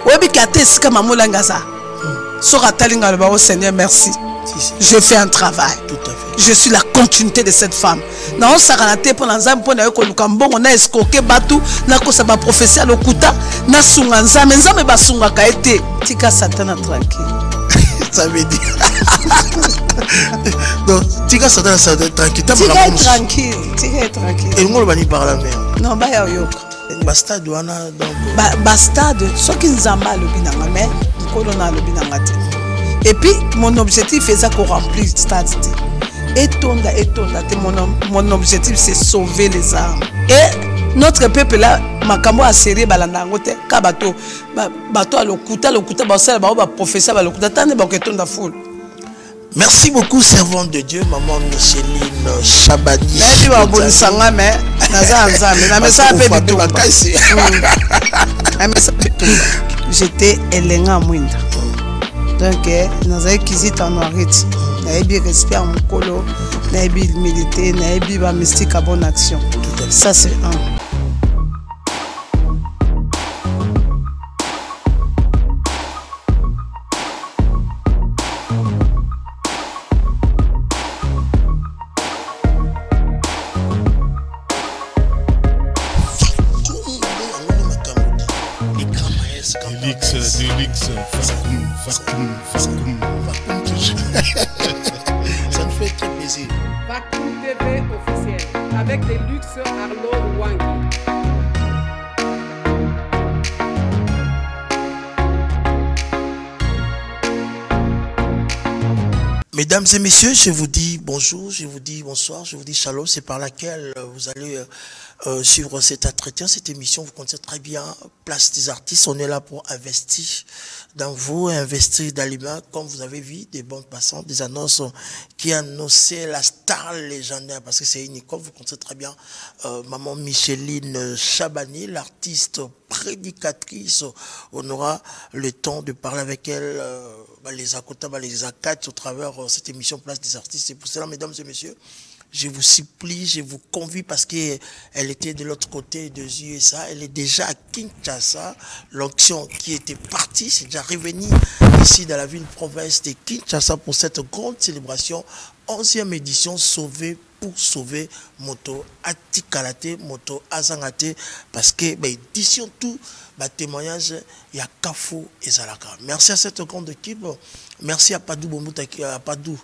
Webi kate sika mamolanga ça. Sora talinga le ba au Seigneur merci. Je fais un travail. Tout à fait. Je suis la continuité de cette femme. Na on saranate pour l'ensemble pour na ko lukambo on a escoqué batu na ko sa ba prophétie lokuta na sunga nzambe nzambe ba sunga ka été. Tika Satan tranquille. Ça veut dire. Donc, Tika Satan tranquille. Tika tranquille. Tika tranquille. Et nous on va ni par la mer. Non ba ya yoka. Bastade wana donc. Bastade ce qui nzamba lobi na mais ko na lobi na ngate. Et puis, mon objectif est ça qu'on remplit le stade. Et mon objectif, c'est sauver les âmes. Et notre peuple là, Makambo a serré Balandangote, Kabato, Bato à l'Okuta, Bassel, Baoba, professeur, Balokuta, Tane, Baketon da foule. Merci beaucoup, servante de Dieu, maman Micheline Chabani. J'étais Elenga Mwinda. Donc, nous avons quitté en Noirite. Nous avons respect en Mokolo, nous avons milité, nous avons mystique à bonne action. Ça, c'est un. Ça me fait très plaisir. Vacuum TV officiel avec des luxe Arlo Wangi. Mesdames et messieurs, je vous dis bonjour, je vous dis bonsoir, je vous dis shalom. C'est par laquelle vous allez suivre cet entretien, cette émission. Vous connaissez très bien Place des Artistes. On est là pour investir dans vous, investir dans l'humain. Comme vous avez vu, des bandes passantes, des annonces qui annonçaient la star légendaire, parce que c'est unique. Comme vous connaissez très bien, maman Micheline Chabani, l'artiste prédicatrice. On aura le temps de parler avec elle, les accoutants, les accates au travers cette émission Place des Artistes. C'est pour cela, mesdames et messieurs, je vous supplie, je vous convie, parce qu'elle était de l'autre côté des USA, elle est déjà à Kinshasa. L'onction qui était partie, c'est déjà revenu ici dans la ville province de Kinshasa pour cette grande célébration, 11e édition, Sauver pour sauver Moto Atikalate, Moto Azangate, parce que d'ici tout, témoignage, il y a Kafou et Zalaka. Merci à cette grande équipe, merci à Padou Bombouta, à Padou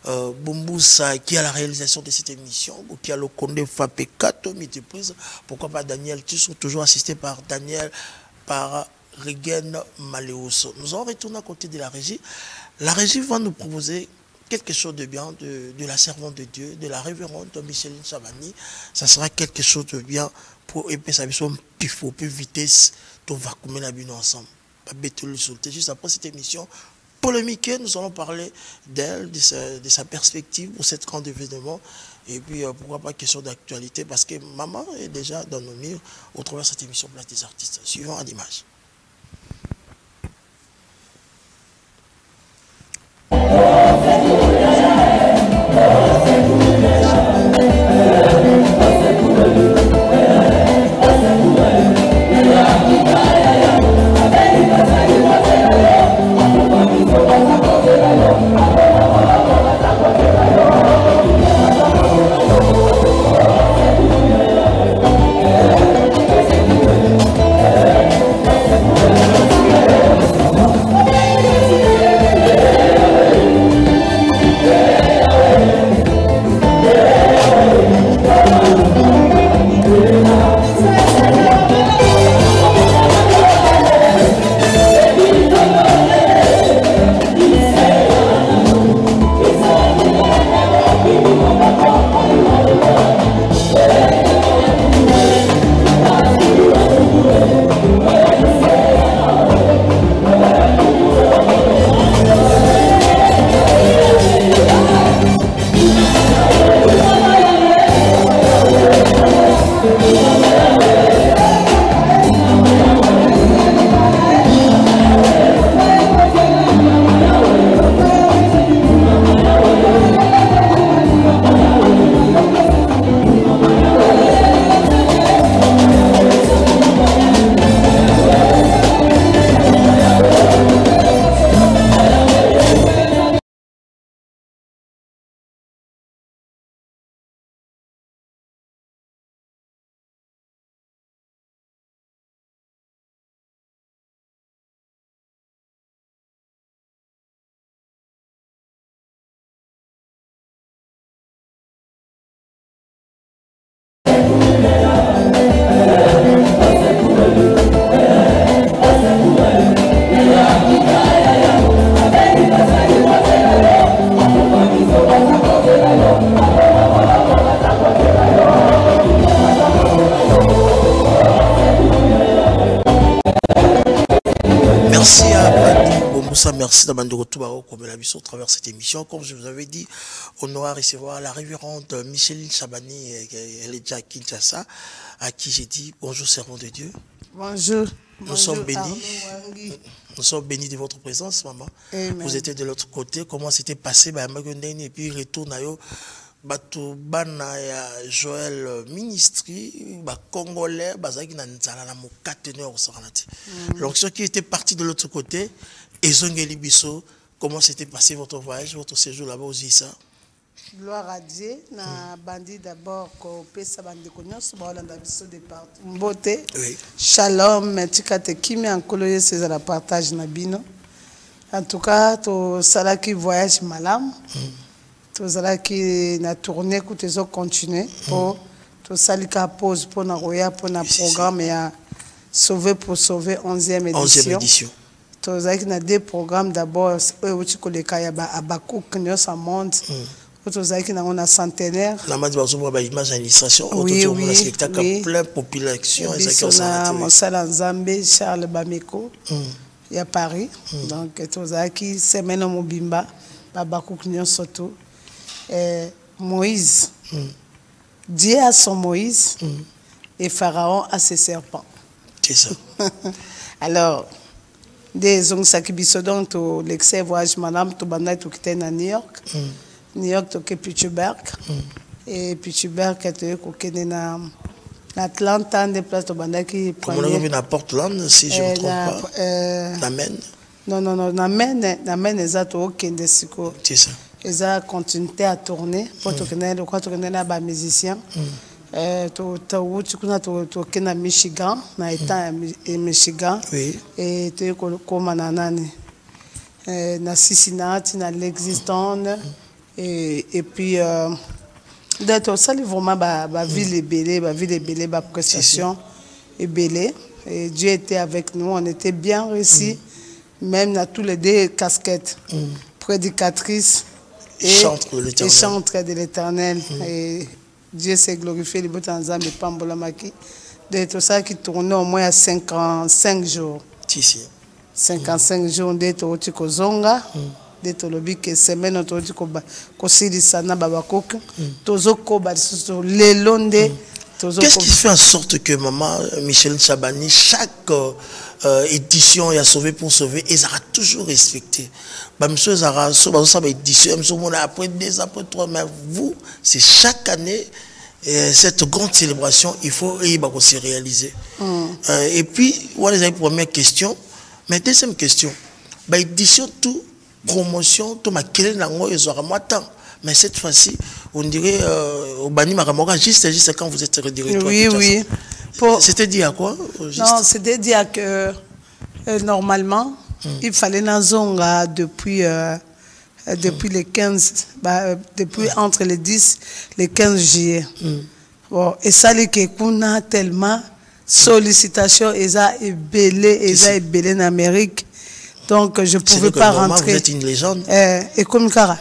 Bomboussa qui a la réalisation de cette émission, qui a le Condé Fapé 4 multiprises, pourquoi pas Daniel Tussou, toujours assisté par Daniel, par Regen Maléus. Nous allons retourner à côté de la régie. La régie va nous proposer quelque chose de bien de la servante de Dieu, de la révérende Micheline Chabani. Ça sera quelque chose de bien pour épais sa mission pifo, plus vitesse, tout va comme la bino ensemble. Juste après cette émission polémique, nous allons parler d'elle, de sa perspective pour cette grande événement. Et puis pourquoi pas question d'actualité, parce que maman est déjà dans nos murs au travers de cette émission Place des Artistes. Suivant à l'image. Merci à Bandi Bomboussa, merci d'abord de retour comme la mission au travers de cette émission. Comme je vous avais dit, on aura recevoir la révérende Micheline Chabani, elle est déjà à Kinshasa, à qui j'ai dit bonjour servant de Dieu. Bonjour. Nous sommes bénis. Nous sommes bénis de votre présence, maman. Amen. Vous étiez de l'autre côté. Comment s'était passé? Et puis retourne à Bato bana ya Joël Ministry, Congolais, bazaki na nzala na mokateneur au Saranati. Donc ceux qui étaient partis de l'autre côté, Ezongeli Bisso, comment s'était passé votre voyage, votre séjour là-bas aux ISA? Gloire à Dieu, na bandi d'abord ko pesa bandi konyos ba olanda biso de part. Mbote. Oui. Shalom, tikate kimi ankolo yese za la partage na bino. En tout cas, to salaki voyage malam. Tozalaki na tournée que tu as continué pour to salika pause pour na roya pour na programme ya sauver pour sauver 11e édition. Tozalaki na deux programmes d'abord uti koleka ya ba Abakouk nyo sa monde. Tozalaki na on a centenaire. La madi bazo ba image illustration autour de spectacle plein population exactement ça. Mosala Nzambe Charles Bameko. Ya Paris. Donc tozalaki semaine mobimba Abakouk nyo soto. Moïse, Dieu a son Moïse et Pharaon a ses serpents. C'est ça. Alors, des onsakibisodan to l'excès voyage madame to bandai to quitter à New York. New York to ke Pittsburgh. Et Pittsburgh to ko na Atlanta des places to bandai qui comme on a vu à Portland si je ne me trompe pas. Namen. Non, Namen exacto okende siko. C'est ça. Ils ont continué à tourner pour tourner les musiciens. Tu es Michigan, na état Michigan. Et tu es comme na Cincinnati, na Lexington. Et puis, ça, vraiment, la ville est belle, la prestation est belle. Et Dieu était avec nous, on était bien réussis, même dans tous les deux casquettes. Prédicatrice. Et chantre de l'Éternel. Et Dieu s'est glorifié, les Botanzam et Pambolamaki. De tout ça qui tournait au moins à 55 jours. 55 jours d'être au Tikozonga, d'être au lobby que semaine au Tikozonga, Babakok, Tozoko, les Londe. Qu'est-ce qui fait en sorte que maman Micheline Chabani, chaque édition a sauvé pour sauver, et ça a toujours respecté. Monsieur Zara, édition, après 2 après 3, mais vous, c'est chaque année cette grande célébration, il faut se réaliser. Et puis, voilà les premières questions. Mais deuxième question, édition, tout promotion, tout ma quelle langue, ils auront moins temps. Mais cette fois-ci, on dirait au Bani Maramora, juste quand vous êtes redirigé. Oui. C'était dit à quoi? Non, c'était dit à que normalement, il fallait Nazonga depuis les 15, depuis entre les 10 et les 15 juillet. Bon, et ça, les Kekuna tellement sollicitation, et ça est belé en Amérique. Donc, je ne pouvais pas rentrer. Vous êtes une légende. Et comme Kara,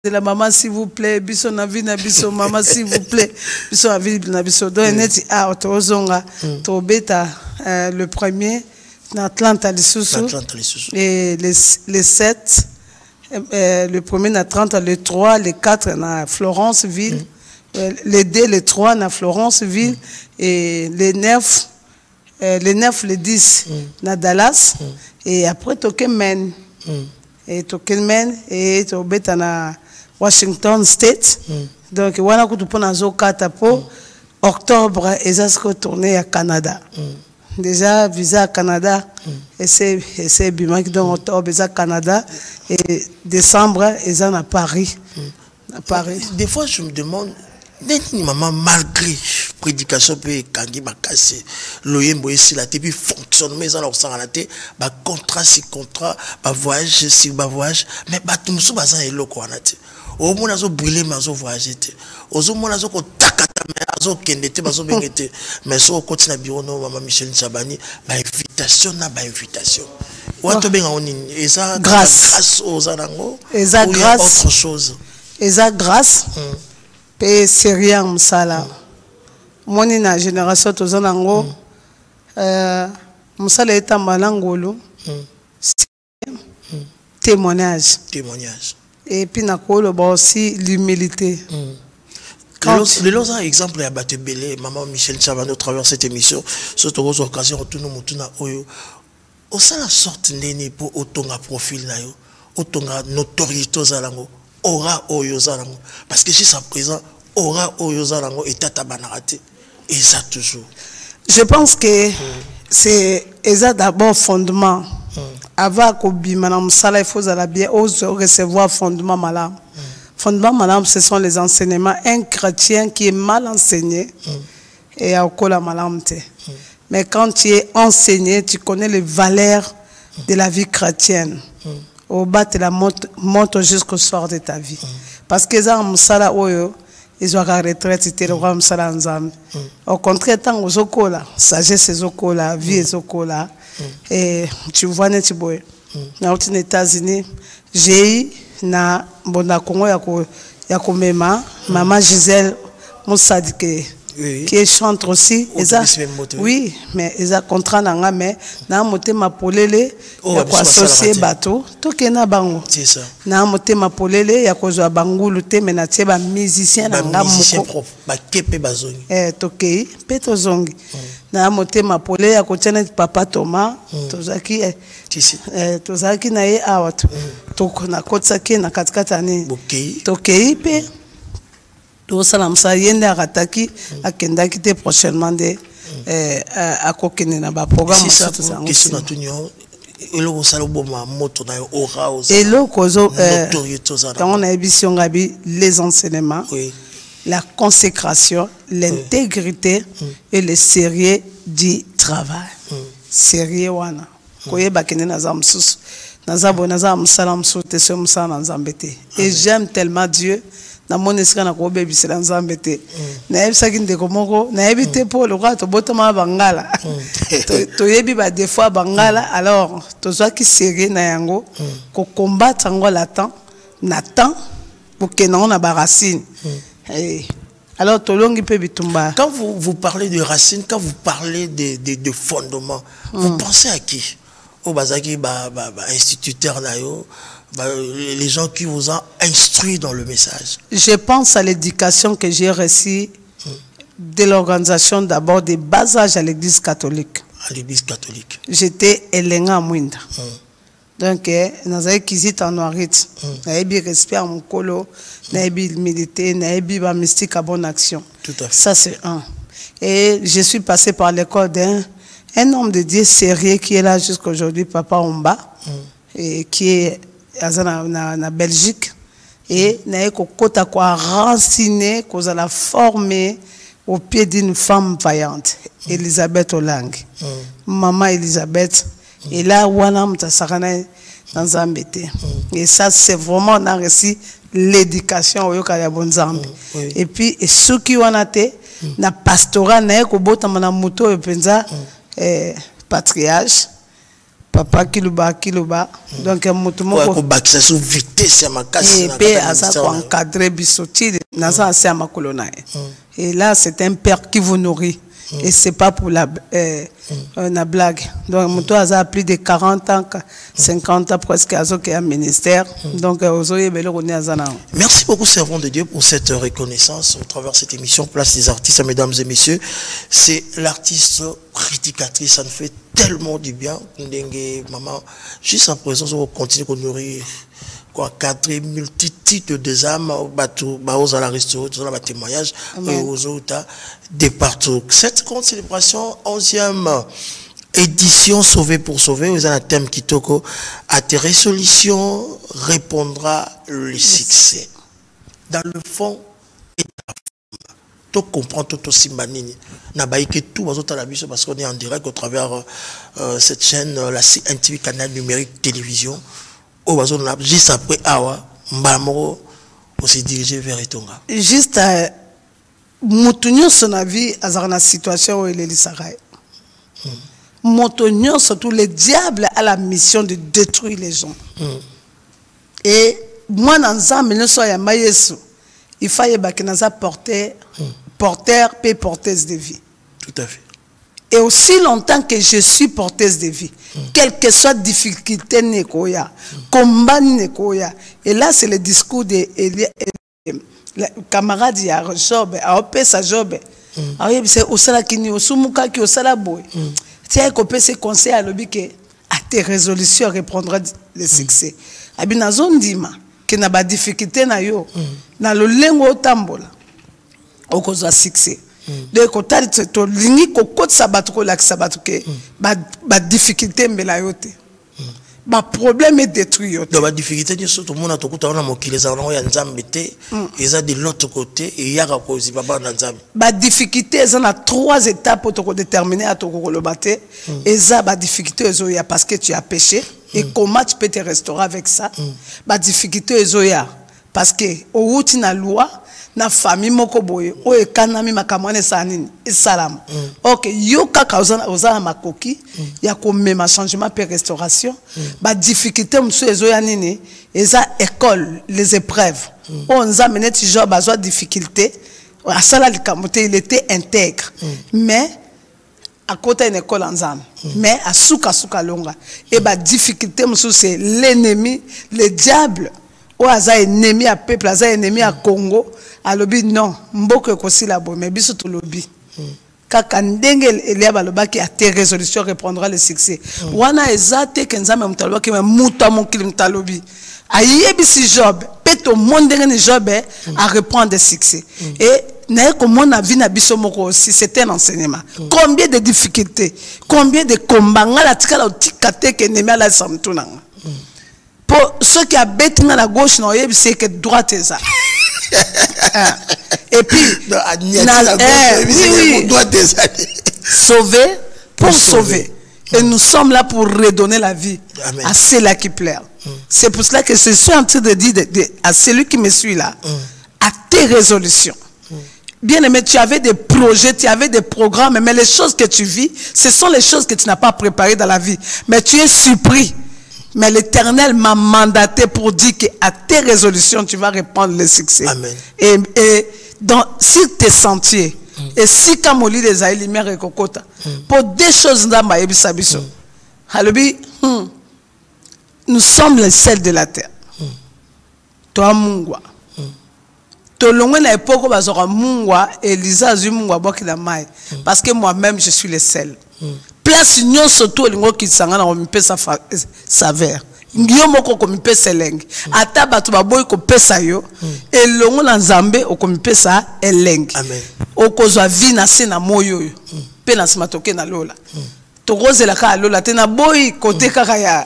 de la maman, s'il vous plaît, biso na vie na biso, maman, s'il vous plaît, biso na vie na biso. Donc, neti a otozonga, tobeta le premier, na Atlanta Lessusu, et les 7, le premier na 30, le 3, le 4 na Florenceville, les 2, le 3 na Florenceville, et les 9, le 10 na Dallas, et après Tokemen. Et Tokemen, et tobeta na Washington State. Donc, voilà que tu peux nous pour octobre, et ça se retourner à Canada. Déjà, visa à Canada, et c'est bien donc octobre, et Canada, et décembre, et ça à Paris. À Paris. Des fois, je me demande, maman, malgré prédication, peut kangi bakase, loyembo ici la puis fonctionne, mais en observant la tête, contrat si contrat, voyage si voyage, mais tout le monde est là quoi nati. Au moins azo brûler mais azo voyager te. Au moins azo ko takata mais azo kendete bazo bengete. Mais so continue na bureau no maman Micheline Chabani, invitation na invitation. Ou to benga onini, et ça grâce aux anango. Et ça grâce autre chose. Et ça grâce. Et c'est rien msala. Moni na génération tozanango. Msala eta malangolo. témoignage. Témoignage. Et puis nakolo aussi l'humilité. Les lots un exemple à Batebele, maman Michel Chavano, au travers cette émission, surtout aux occasions, tout nous moutuna oyo. Au sein la sorte néné pour autonga profil na yo, autonga notoriété zalango, aura oyo zalango. Parce que jusqu'à présent, aura oyo zalango et tata banarate. Et ça toujours. Je pense que c'est d'abord fondement. Avant que madame Salah, il faut bien recevoir fondement malam. Fondement malam, ce sont les enseignements. Un chrétien qui est mal enseigné et à la malam. Mais quand tu es enseigné, tu connais les valeurs de la vie chrétienne. Au bas, tu la montes jusqu'au soir de ta vie. Parce que ça, Salah, ils ont la retraite, c'était le roi Salah Nzambe. Au contraire, tant aux okola, sagesse aux okola, vie aux okola. Et tu vois, tu vois, dans les États-Unis, j'ai eu na bonda Congo yako mema maman Gisèle Moussadike qui est chante aussi. Oui, mais ils ont contrat nanga mais na moté ma polele yako associé bateau to kena bango. C'est ça. Na moté ma polele yako zo bangulu te mais na tie ba musicien nanga moko ba kepe bazongi. Tokei peto zongi. Na moté ma polele yako tena papa Thomas tozaki tozaki na ye awatu toko na kotsaki na katikata ni tokei pe to salam sa yende akataki akendaki te prochainement de akokene na ba programme ça question na tunyo eloko saloboma moto na aura aux eloko zo on a émission ngabi les enseignements la consécration l'intégrité et le sérieux du travail sérieux wana koyeba kene na zamsus na salam soute se musana nzambete et j'aime tellement Dieu na mon esika na ko bebi sela nzambete na ebisaki ndeko moko na ebite po le roi to botama bangala to yebi ba des fois bangala alors to zwaki sérieux na yango ko combattre ngo latent na temps pour que na ba racine alors tolongi pe bitumba. Quand vous parlez de racines, quand vous parlez de fondements, vous pensez à qui? Au bazaki instituteur nayo, les gens qui vous ont instruit dans le message. Je pense à l'éducation que j'ai reçue de l'organisation d'abord des bas âges à l'église catholique. À l'église catholique. J'étais Elenga Mwinda. Donc, nous avons quitté en Noirit. Nous avons respect à mon colo, nous avons humilité, nous avons mystique à bonne action. Tout à fait. Ça, c'est un. Et je suis passé par l'école d'un homme de Dieu sérieux qui est là jusqu'à aujourd'hui, Papa Omba, et qui est en Belgique. Et nous avons renseigné, qu'on a formé au pied d'une femme vaillante, Elisabeth Olang. Maman Elisabeth. Et là, et ça, c'est vraiment, on a reçu l'éducation au Yokayabonzambi. Et puis, ceux qui ont été, na pastorat, na ekobota mana moto epenza patriarche, papa kiluba. Donc, moto moko ko bakisa sous vitesse ya makasi na pe asa ko encadrer bisoti na sa ase makolo na. Et là, c'est un père qui vous nourrit. Et c'est pas pour la blague. Donc, mon toit a plus de 40 ans, 50 ans presque à un ministère. Donc, merci beaucoup, servant de Dieu, pour cette reconnaissance au travers de cette émission Place des artistes, mesdames et messieurs. C'est l'artiste prédicatrice, ça nous fait tellement du bien. Maman, juste à présent, on continue à nourrir. Quoi, 4 multitudes des âmes, aux à la restauration, tout ça, témoignage, aux autres, de partout. Cette grande célébration, 11e édition Sauver pour sauver, vous avez un thème qui toko, à tes résolutions répondra le succès. Dans le fond, et dans la forme, tu comprends tout aussi manini. N'a pas que tout, parce qu'on est en direct au travers cette chaîne, la CNTV, canal numérique télévision. Juste après Awa, Mbamoro, on s'est dirigé vers Etonga. Juste à Moutounion, son avis, à la situation où il est l'Israël. Moutounion, surtout le diable a la mission de détruire les gens. Et moi, dans ça, il fallait que nous porteur et porteuse de vie. Tout à fait. Et aussi longtemps que je suis porteuse de vie, quelle que soit difficulté nekoya, combat nekoya. Et là, c'est le discours de camarade ya Job, a opesa Job. Alors, c'est au sala kini, au sumuka ki, au sala boy. Tiens, qu'on peut se conseiller à l'objet que à tes résolutions répondra le succès. Abi na zone dima, que na ba difficulté na yo, na lo lengo tambola, au cause de succès. Donc, quand tu as lingi kokot sabato ko lak sabato ke ba difficulté mbela yote. Ba problème est détruit yote. Donc ba difficulté ni surtout mona to kuta na mokile za na ya nzambe te, eza de l'autre côté et ya ka kozi baba na nzambe. Ba difficulté eza na 3 étapes pour te déterminer à to ko lo baté. Eza ba difficulté ezo ya parce que tu as péché et comment tu peux te restaurer avec ça. Ba difficulté ezo ya parce que au outi na loi na famille moko boye o ekanami makamwane sanini salam. OK, yo kaka ozana makoki ya ko mema changement pe restauration. Ba difficulté mso ezo ya nini eza école les épreuves. On nous a mené Job à difficulté à sala likamote il était intègre. Mais à côté une école en zam. Mais à souka longa et ba difficulté mso c'est l'ennemi, le diable. Ou aza ennemi à peuple, aza ennemi à Congo, à lobi non, mboko kosi la bo, mais biso to lobi. Kaka ndenge elia baloba ki a tes résolutions répondra le succès. Wana ezate kenzame mutaloba ki muta mon kilim talobi. Ayebi si Job, peto monde ngene Job à répondre le succès. Et na comment na vie na biso moko aussi, c'est un enseignement. Combien de difficultés, combien de combats ngala tikala otikate ke nemi ala samtuna. Pour ceux qui habitent à la gauche, c'est que droite est ça. Et puis, sauver pour sauver. Et nous sommes là pour redonner la vie à ceux-là qui pleurent. C'est pour cela que je suis en train de dire à celui qui me suit là, à tes résolutions. Bien aimé, tu avais des projets, tu avais des programmes, mais les choses que tu vis, ce sont les choses que tu n'as pas préparées dans la vie. Mais tu es surpris. Mais l'Éternel m'a mandaté pour dire qu'à tes résolutions, tu vas répondre le succès. Amen. Et si tes sentiers, et si Kamoli les a lumière et kokota, pour des choses dans ma ebisabiso, nous sommes les sels de la terre. Toi, Mungwa. Tolongwe na époque où bazora Mungwa, Elisa azu Mungwa boki la maille. Parce que moi-même, je suis le sel. Place nyon soto lingo ki sangana ko mipesa saveur ngiyo moko ko mipesa elenge ata bato baboyi ko pesa yo elongo na nzambe ko mipesa elenge okozwa vie na se na moyo yo pe na sima toke na lola tokozela ka lola te na boyi côté kaka ya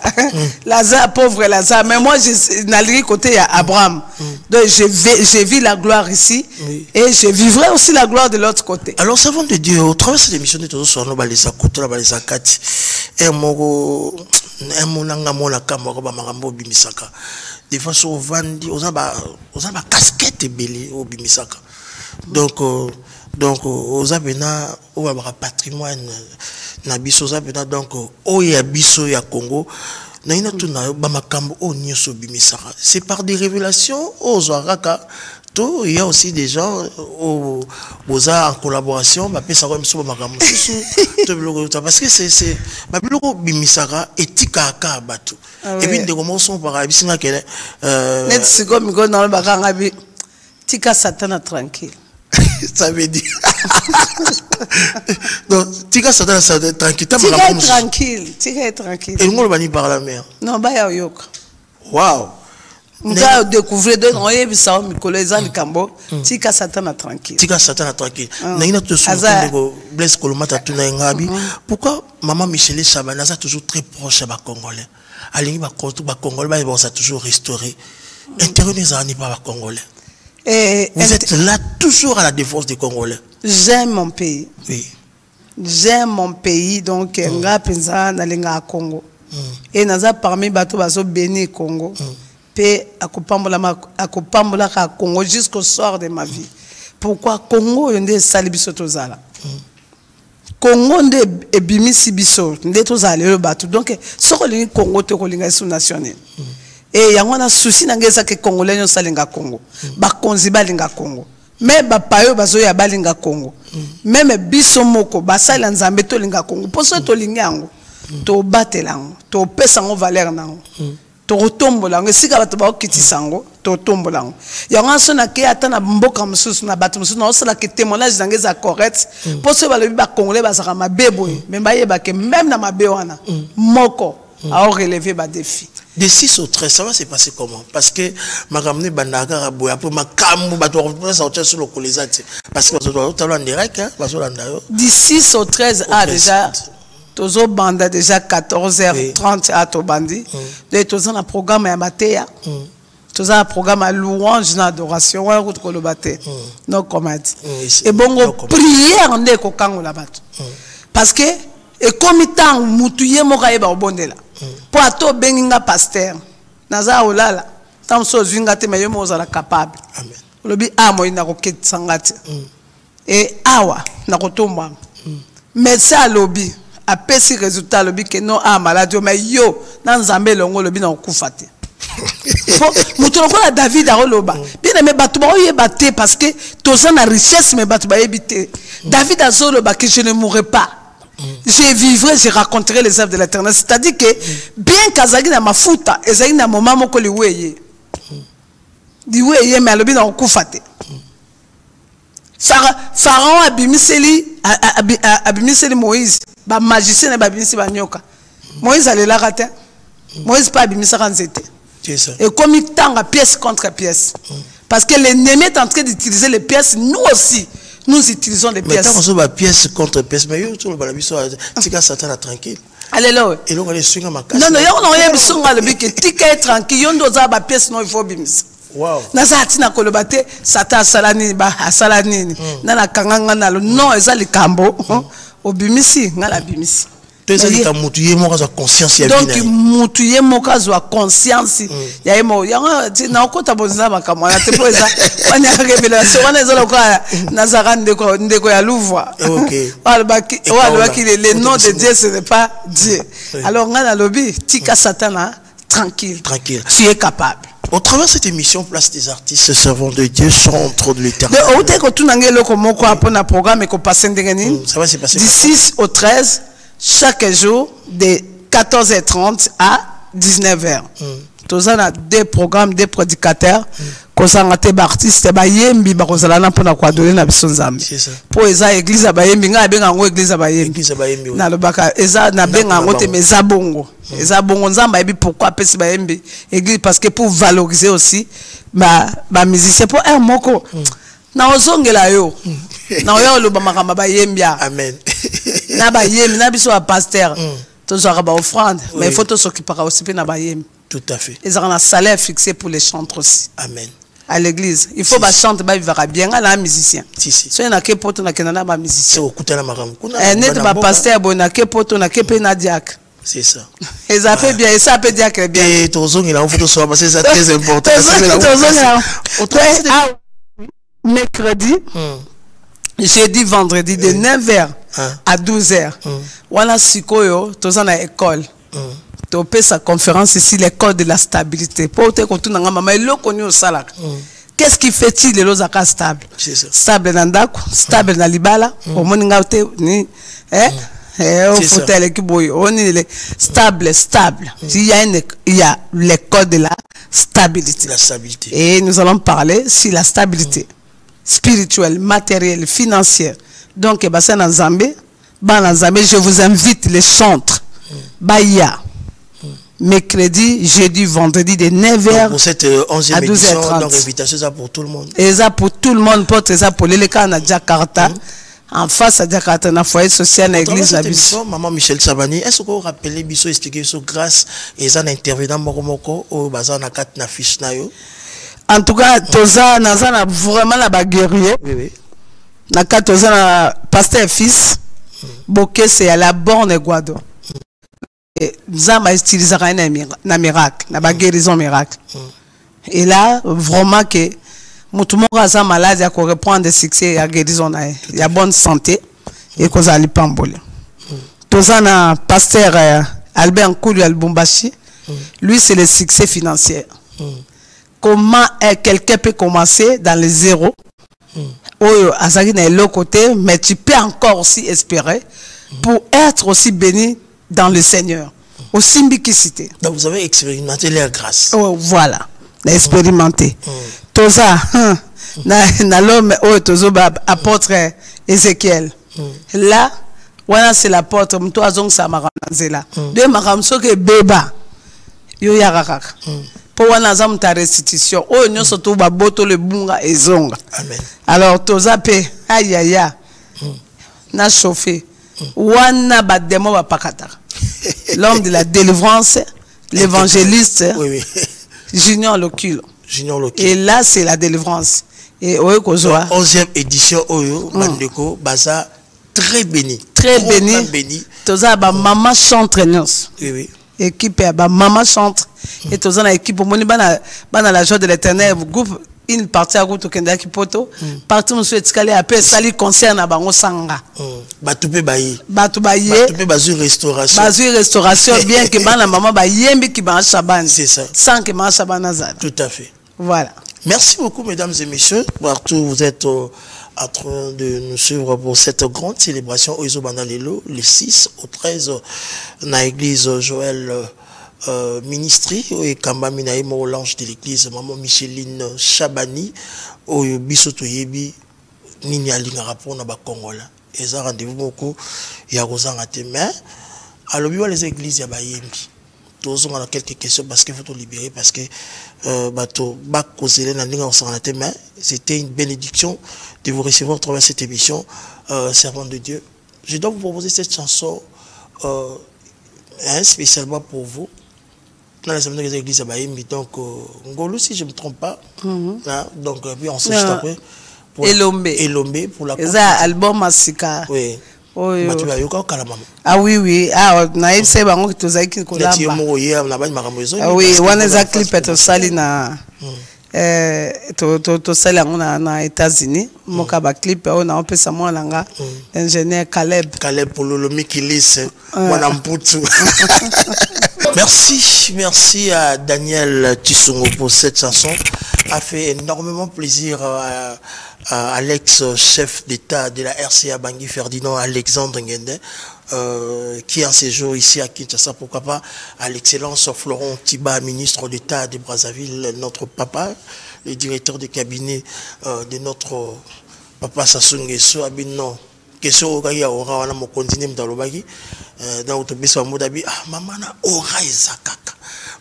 Lazare pauvre Lazare mais moi je naliri côté ya Abraham. Donc j'ai vu la gloire ici et je vivrai aussi la gloire de l'autre côté. Alors savons de Dieu au travers de cette émission de tous sur nous balisa kutola balisa kati et moko emonanga mona kamoko ba makambo bimisaka des fois so vandi ozaba casquette belé au bimisaka donc ozabena o ba patrimoine na biso ozabena donc o ya biso ya Congo. C'est par des révélations aux Araka. Il y a aussi des gens en collaboration. Parce que c'est Bimisara et Tikaka Batu. Et puis des commençons par Abissina Kene. Tika Satana tranquille. Ça veut dire. Donc, Tika Satana tranquille. Tika est tranquille. Tika est tranquille. Et nous, on par la mer. Non, bah, y'a yok. Waouh. On va découvrir de nous, et puis ça, on les a Cambo. Tika Satana tranquille. Tika Satana tranquille. Naina te souviens de Blaise Kolomata Tuna Ngabi. Pourquoi maman Michel Chabana a toujours très proche à Congolais? Alingi ba Congolais, ça toujours restauré. Intervenez à pas Congolais. Vous êtes là toujours à la défense des Congolais. J'aime mon pays. Oui. J'aime mon pays, donc nga penza na lenga Congo. Et naza parmi bato bazo béni Congo. Pe akopambola ka Congo jusqu'au soir de ma vie. Pourquoi Congo yonde salibiso tozala. Congo nde ebimisi biso nde tozala le bato. Donc soko lingi Congo te ko linga sous national. Et il y a un souci dans que Congolais ne salinga Congo. Ba konzi ba linga Congo. mais bapayo bazo ya balinga Congo même biso moko basala nzambe to linga Congo poso to lingango to batelango to pesa ngo valeur nango to retombolango sika bato ba okitisango to tombolango yango so na ke ata na mboka mususu na bato mususu na osala ke témoignage ngeza correct poso balobi ba congolais basaka mabebo même bayeba ke même na mabe wana moko a relevé ba défi. De 6 au 13, ça va se passer comment? Parce que ma ramené Bandaka Rabou, après ma camou, ça va sur le colisate. Parce que tu as en direct, du 6 au 13, déjà, Tozo Banda déjà 14h30 à Tobandi. Et Tozo un programme à Matéa. Tozo un programme à louange, d'adoration, à route Kolobate. Non, comment et bon, prière en déco quand on la bat. Parce que, et comme il t'a moutouillé mon caïba au bon là. Pour ato benginga pasteur naza olala tam so zwinga te meyo mozala capable amen lobi amo ina ko ketsangati et awa na kotomba mais ça lobi a pesi résultat lobi que non a malade mais yo na nzambe longo lobi na kufate muto ko la David a roloba bien aimé batu ba oyeba te parce que toza na richesse mais batu ba yebite David a zoloba que je ne mourrai pas. Je vivrai, je raconterai les œuvres de l'Éternel. C'est-à-dire que bien qu'Azagi na mafuta, Ezagi na moment moko liweye. Liweye mais alobi na okufate. Pharaon abimiseli Moïse, ba magicien na babimisi ba nyoka. Moïse alela raté. Moïse pas abimisa kanzete. C'est ça. Et comme il tanga pièce contre pièce. Parce que l'ennemi est en train d'utiliser les pièces, nous aussi. Nous utilisons les pièces. Mais quand on pièce contre pièce, mais yo, tu le Satan tranquille. Alléluia. Et là, on est sur ma casse. Non, non, on est sur le but tika est tranquille. Yon doza ba pièce non il faut bimis. Wow. Nazati na kolobate Satan salani ba salani. Na kanganga na non eza likambo. Obimisi ngala bimisi. Donc mutuye moka zo conscience ya emo ya na okota bonza makamwa te poza wana révélation wana ezolo kwa Nazareth ndeko ya Louvre. OK. Walbaki le nom de Dieu ce n'est pas Dieu. Alors ngana lobi tika Satan tranquille. Tranquille. Tu es capable. Au travers de cette émission, Place des artistes, servants de Dieu, chantres de l'Éternel. Ça va se passer. Du 6 au 13, chaque jour, de 14h30 à 19h. Tous on a des programmes, des prédicateurs. Quand on a des artistes, bayembi bakozalana pour na kwadole na bisonzambi. Pour eza église bayembi nga benga ngo église bayembi. Na lobaka eza na benga ngo te meza bongo. Eza bongo nzamba yebi pourquoi pesi bayembi église parce que pour valoriser aussi ba musicien pour un moko. Na ozongela yo. Na yo loba makamba bayembi. Amen. Na bayembi na biso pasteur. Toujours ba offrande, mais il faut tout s'occuper aussi na bayembi. Tout à fait. Ils ont un salaire fixé pour les chantres aussi. Amen. À l'église. Il faut chanter, il va bien à la musicien. Si, si. Si on a que pour ton musicien. C'est au coup de la maram. Net ba pasteur, on a que pour ton diacre. C'est ça. Et ça fait bien, et ça peut dire que bien. Et ton zone, il a un photo sur parce que c'est très important. Mercredi, jeudi, vendredi, de 9h à 12h. Voilà, sikoyo, tous en a école. Tu peux sa conférence ici, l'école de la stabilité. Pour te continuer, maman, il l'a connu au salaire. Qu'est-ce qui fait-il de l'osaka stable? Stable dans Dakou, stable dans Libala, au Moningaute, ni, au fauteuil qui bouille, on est stable. Il y a l'école de la stabilité. La stabilité. Et nous allons parler sur la stabilité spirituelle, matérielle, financière. Donc, je vous invite les chantres. Baya. Mercredi, jeudi, vendredi de 9h pour cette 11e à 12h30. Édition, donc invitation ça pour tout le monde. Et ça pour tout le monde, pour ça pour les cas à Jakarta, en face à Jakarta, dans le foyer social, dans l'église. Maman Michel Sabani, est-ce que vous rappelez Bisso expliquer ça grâce et un intervenant Mokomoko au bazar na kat na fiche na yo? En tout cas, Toza na vraiment la baguerrier. Oui. Na kat Toza na pasteur fils, Boké c'est à la borne Guado. Zama utilise un miracle, la guérison miracle. Et là, vraiment que tout le monde a malade, il y a qu'on reprend des succès, il y a guérison, il y a bonne santé et qu'on a l'ipambole. Tous un pasteur Albert Nkoulou Albumbashi, lui c'est le succès financier. Comment quelqu'un peut commencer dans les zéros Oyo azaki na l'autre côté, mais tu peux encore aussi espérer pour être aussi béni dans le Seigneur. Aussi mbikisité. Donc vous avez expérimenté la grâce. Oh, voilà, expérimenté. Toza, na l'homme tozo apôtre Ézéchiel. Là, voilà c'est l'apôtre, mto azong sa maranzela. De maramso ke beba. Yo yarakaka. Pour wana za mta restitution. Oh nyoso to ba boto le bunga ezonga. Amen. Alors toza pe aïe aïe. Na chauffé. Wana ba demo ba pakata. L'homme de la délivrance, l'évangéliste, oui. Junior Loculo. Junior Loculo. Et là, c'est la délivrance. Et Oyo Kozoa. 11e édition Oyo, Mandeko, Baza, très béni. Très béni. Toza, maman chante. Oui. Équipe, maman chante. Et Toza, la équipe, on a la joie de l'éternel, groupe. Une partie à Gouto Kendaki Poto, partout où souhaite aller à paix, sali concerne à Bango Sanga. Batoupe Bayi. Batoupe Bazu restauration. Bazu restauration, bien que la maman Bayembi qui va Chaban. C'est ça. Sans que ma Chaban Azad. Tout à fait. Voilà. Merci beaucoup, mesdames et messieurs. Partout où vous êtes en train de nous suivre pour cette grande célébration Oizo Bandalelo, le 6 au 13, dans l'église Joël. Ministry et Kamba Minaïmo au linge de l'église maman Micheline Chabani au bisoto yebi nini alinga rapport na ba Congola et ça rendez-vous beaucoup ya kozanga te mais alors biwa les églises ya bayembi tous on a quelques questions parce qu'il faut te libérer parce que bato ba kozele na ndinga osanga te mais c'était une bénédiction de vous recevoir à travers cette émission servant de Dieu. Je dois vous proposer cette chanson spécialement pour vous. Dans les églises à Baïmbi, donc Ngolo, si je ne me trompe pas, donc puis on s'est après pour Elombe pour la album Masika. Oui. Ah oui, ah naïf c'est bango qui tous aïki kolamba. Ah oui, one exactly peto sali na to sali na États-Unis, moka ba clip on a pesa moi langa ingénieur Caleb pour le Mikilis wana mputu. Merci à Daniel Tissongo pour cette chanson. A fait énormément plaisir à l'ex-chef d'État de la RCA Bangui Ferdinand Alexandre Ngende, qui est en séjour ici à Kinshasa. Pourquoi pas à l'excellence Florent Tiba, ministre d'État de Brazzaville, notre papa, le directeur de cabinet de notre papa Sassou Nguesso Abino. Question au gars aura wana mo continuer mtalobaki dans autobus wa modabi maman na ora ezakaka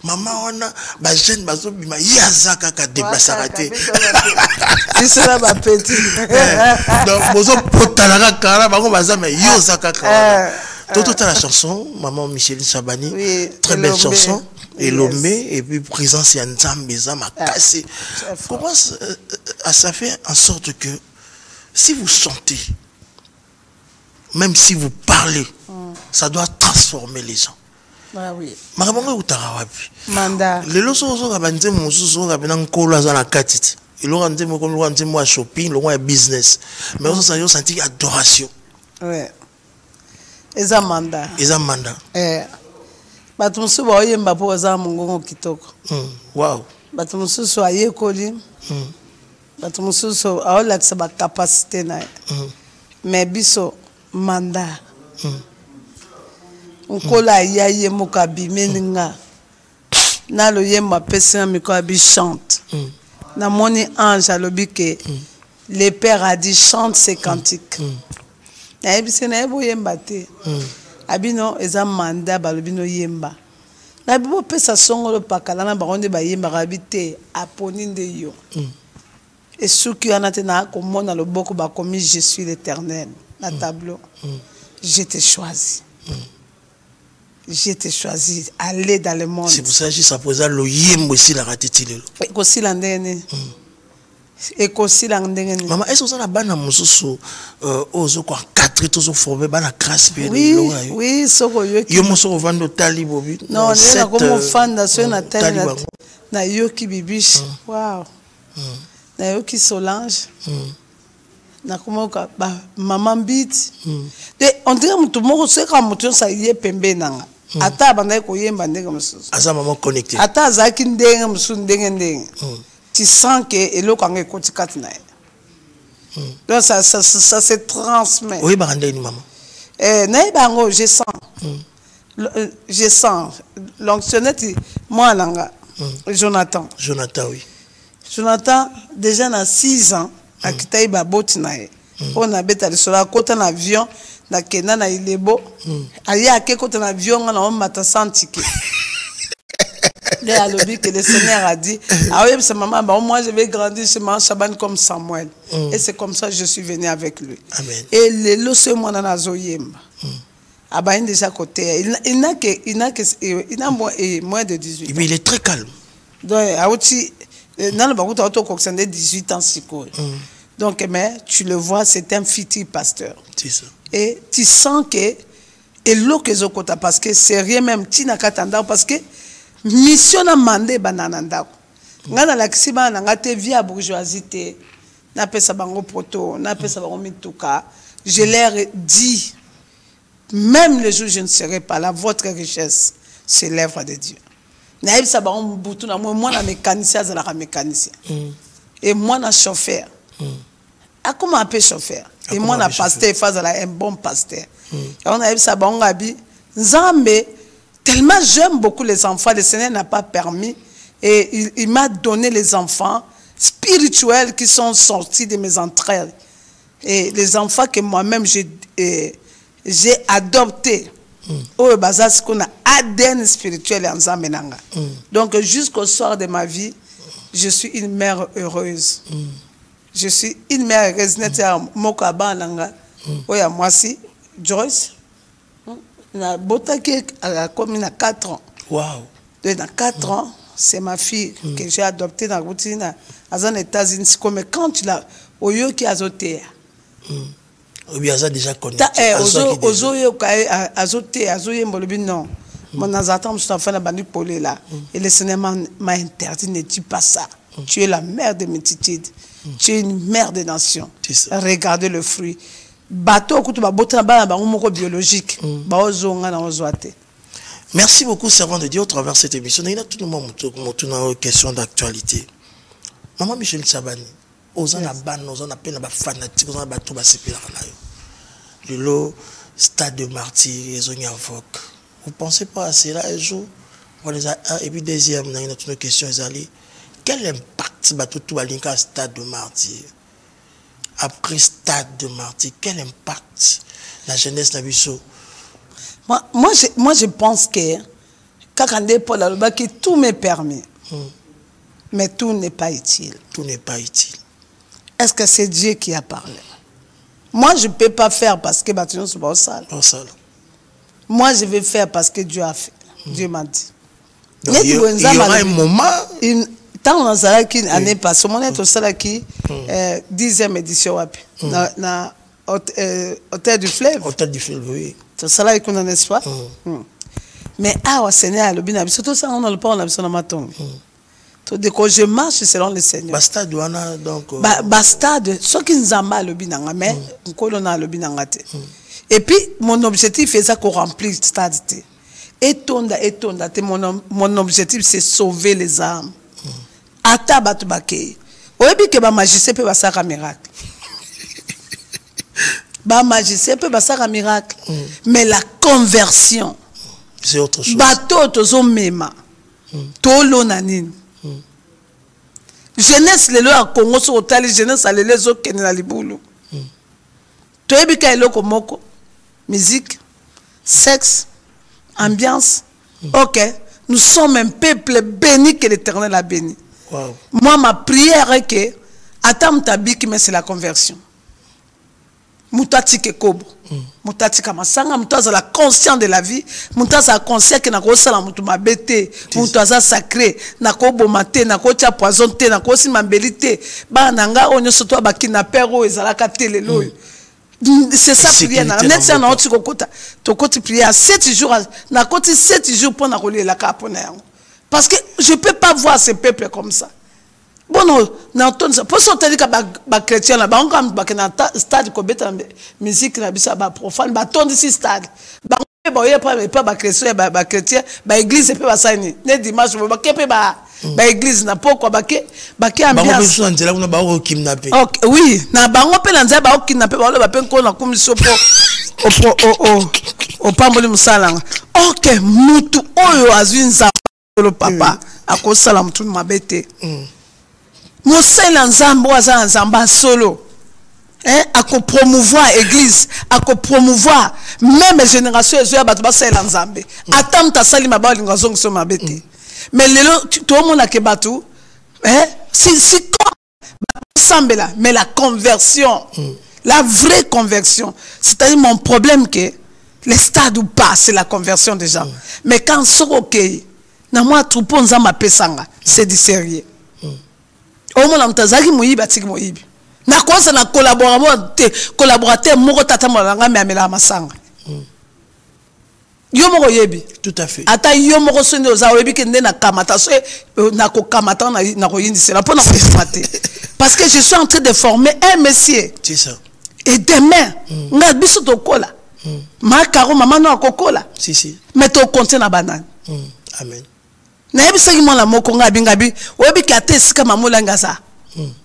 maman wana ba jeune bazo bima ya zakaka déplacer raté isela ba petit donc bozo potalaka kala bango baza mais yo zakaka toute la chanson maman Micheline Chabani très belle chanson Elombe et puis présence ya Nzambe za makasi. Comment ça fait en sorte que si vous chantez, même si vous parlez, ça doit transformer les gens. Ah oui. Marabonga utarawapi. Manda. Les losos sont rabantés mususu rabanang kola za na katiti. Ils l'ont rendu moi shopping, le business. Mais on s'en senti adoration. Ouais. Eza manda. Eza manda. Batu mususu ba oyemba po za mungongo kitoko. Wow. Batu mususu ayekoli. Batu mususu aolakisa ba capacité na. Mais biso manda. Nkola yaye mokabi meninga. Na lo yemba pesa miko abi chante. Na moni ange alobi ke le père a dit chante ses cantiques. Na ebise na ebo yemba te. Abino eza manda balobino yemba. Na bibo pesa songolo pakala na baronde ba yemba rabite aponi nde yo. Et ceux qui en attendent à comment dans le boko ba commis je suis l'Éternel na tableau. Je t'ai choisi. Je t'ai choisi aller dans le monde. C'est pour ça que ça pose le yembo aussi la ratitile. Et aussi l'andene. Et aussi l'andene. Maman, est-ce que ça la bana mususu ozo quoi quatre tous formés bana grâce bien. Oui, soko yo. Yo muso vando tali bobi. Non, na comme fanda so na tali na yo ki bibish. Wow. Na yo ki Solange. Na como ba maman beat. De on dirait mutu moko c'est comme mutu ça yé pembe nanga. Ata banda ko yemba ndenge mususu. Asa maman connecté. Ata zaki ndenge mususu ndenge ndenge. Tu sens que eloko anga kotikati na. Donc ça se transmet. Oui, barandé ni maman. Naïbango, je sens. Je sens. L'onctionnette, moi, langa. Jonathan. Jonathan, oui. Jonathan, déjà dans 6 ans, à Kitaïba Botinae. On a bêta de cela, côté un avion, na Kena na Ilebo. Aïe, à quel côté un avion, on a un matin sans ticket. Il a lobby que le Seigneur a dit, ah oui, c'est maman, bah, moi je vais grandir chez Maman Chaban comme Samuel. Et c'est comme ça que je suis venu avec lui. Amen. Et le seul moi dans la Zoyem. Ah bah, il est déjà côté. Il n'a moins de 18 ans. Mais il est très calme. Donc, dans le Bakou, tu as 18 ans, si cool. Donc, mais tu le vois, c'est un futur pasteur. C'est ça. Et tu sens que, et l'eau que Zokota, parce que c'est rien même, tu n'as qu'à t'entendre, parce que mission a mandé banananda. Ngana la kissiba nanga te via bourgeoisie na pesa bango poto, na pesa bango mituka. Je leur dis, même le jour où je ne serai pas là, votre richesse, c'est l'œuvre de Dieu. Naïb sa bango boutou na moi na mécanicien za la mécanicien. Et moi na chauffeur. A comment appeler chauffeur? Et moi na pasteur face à un bon pasteur. Et on a eu sa bango abi Nzambe. Tellement j'aime beaucoup les enfants, le Seigneur n'a pas permis. Et il m'a donné les enfants spirituels qui sont sortis de mes entrailles. Et les enfants que moi-même j'ai adoptés. Au bazar, ce qu'on a ADN spirituel en Zamenanga. Donc jusqu'au soir de ma vie, je suis une mère heureuse. Je suis une mère heureuse. Mokaba nanga. Oya moi si Joyce. Na botaki a commis à 4 ans. Wow. Donc dans 4 ans, c'est ma fille que j'ai adoptée dans routine aux États-Unis. Comme quand tu l'as au lieu qui a azoté. Ou bien ça déjà connu. Non. Mon azatam je t'enfant la bandi polé là. Et le Seigneur m'a interdit ne dis pas ça. Tu es la mère de multitudes. Tu es une mère des nations. Regardez le fruit. Bateau biologique. Merci beaucoup, servant de Dieu, au travers de cette émission. Il y a tout le monde qui a une question d'actualité. Maman Michel Chabani, aux en a ban, aux en a peine, fanatique, aux en a battu, le stade de martyr, ils ont invoqué. Vous ne pensez pas à cela un jour? Et puis deuxième, il y a une autre question, quel impact va tout le stade de martyr? Après stade de martyr, quel impact la jeunesse n'a vu ça? Moi, je pense que quand on est pour la que tout m'est permis, mais tout n'est pas utile. Tout n'est pas utile. Est-ce que c'est Dieu qui a parlé? Moi, je ne peux pas faire parce que bâtiment n'est pas au sale. Moi, je vais faire parce que Dieu a fait. Dieu m'a dit. Donc, il y aura un moment. Tant on a qui année passée, on est au Salaki, 10e édition, na Hôtel du Fleuve. Hôtel du Fleuve, oui. C'est ça là qu'on a, n'est-ce pas? Mais ah, au Seigneur, le bien, surtout ça, on a le pas, on a besoin de maton. Dès que je marche selon le Seigneur. Basta douana donc. Basta de ce qui nous a mal le binanga, mais on a le binanga. Et puis mon objectif est ça qu'on remplit le stade. Et mon objectif c'est sauver les âmes. Ata batubake. Oyebi ke ba magicien peut basaka miracle. Ba magicien peut basaka miracle. Mais la conversion c'est autre chose. Bato tozo mema. Tolo nanine. Jeunesse lelo a Congo so otali jeunesse a lelo zo kene na libulu. Toyebi ka eloko moko. Musique, sexe, ambiance. OK, nous sommes un peuple béni que l'Éternel a béni. Wow. Moi, ma prière est que, attends tabiki, mais c'est la conversion. Moutati ke kobo. Moutati kamasanga, moutasi la conscience de la vie. Moutasi la conscience que na ko sala mutu mabete, moutasi sacré, na ko bomate, na ko tia poison te, na ko si mambelité. Ba nanga onyo soto ba kidnapper o ezalaka telelo. C'est ça prière. Net ça na oti kokota. To koti prière 7 jours, na koti 7 jours pour na koler la kapona. Parce que je ne peux pas voir ce peuple comme ça. Bon, non, pour ça, on dit que les chrétiens, on a un stade qui est musique, profane, on dit ici stade. Pas les chrétiens, l'église, c'est pas ça. Les dimanches, ba église na pourquoi baké ambiance OK, oui na bango pe na nzela ba kidnapper ba ba pe ko na komisio au pamboli musalanga. OK, mutu oyo azinza le papa akosala mutu mabete. Mosela nzambo aza nzamba solo. À promouvoir l'église, à promouvoir même génération et zoya bato basala nzambe. Atam ta sali maba linga zongo so mabete. Mais lelo tout le monde a ke bato si sambela mais la conversion, la vraie conversion, c'est-à-dire mon problème que les stades ou pas c'est la conversion déjà. Mais quand c'est OK, na moi troupeau nzamba pesanga, c'est du sérieux. Au moins mtazaki moyiba tiki moyibi. Na kosa na collaborateur moko tata molanga me amela masanga. Yo moko yebi. Tout à fait. Ata yo moko sonde oza oyebi ke na kamata so na ko kamata na ko yindise la pona ko maté. Parce que je suis en train de former un monsieur. C'est ça. Et demain, nga biso to kola. Ma karo mama no akokola. Si. Mais to compter na banane. Amen. Na yebi saki mo la moko nga bingabi, oyebi ke ate sika mamola ngasa.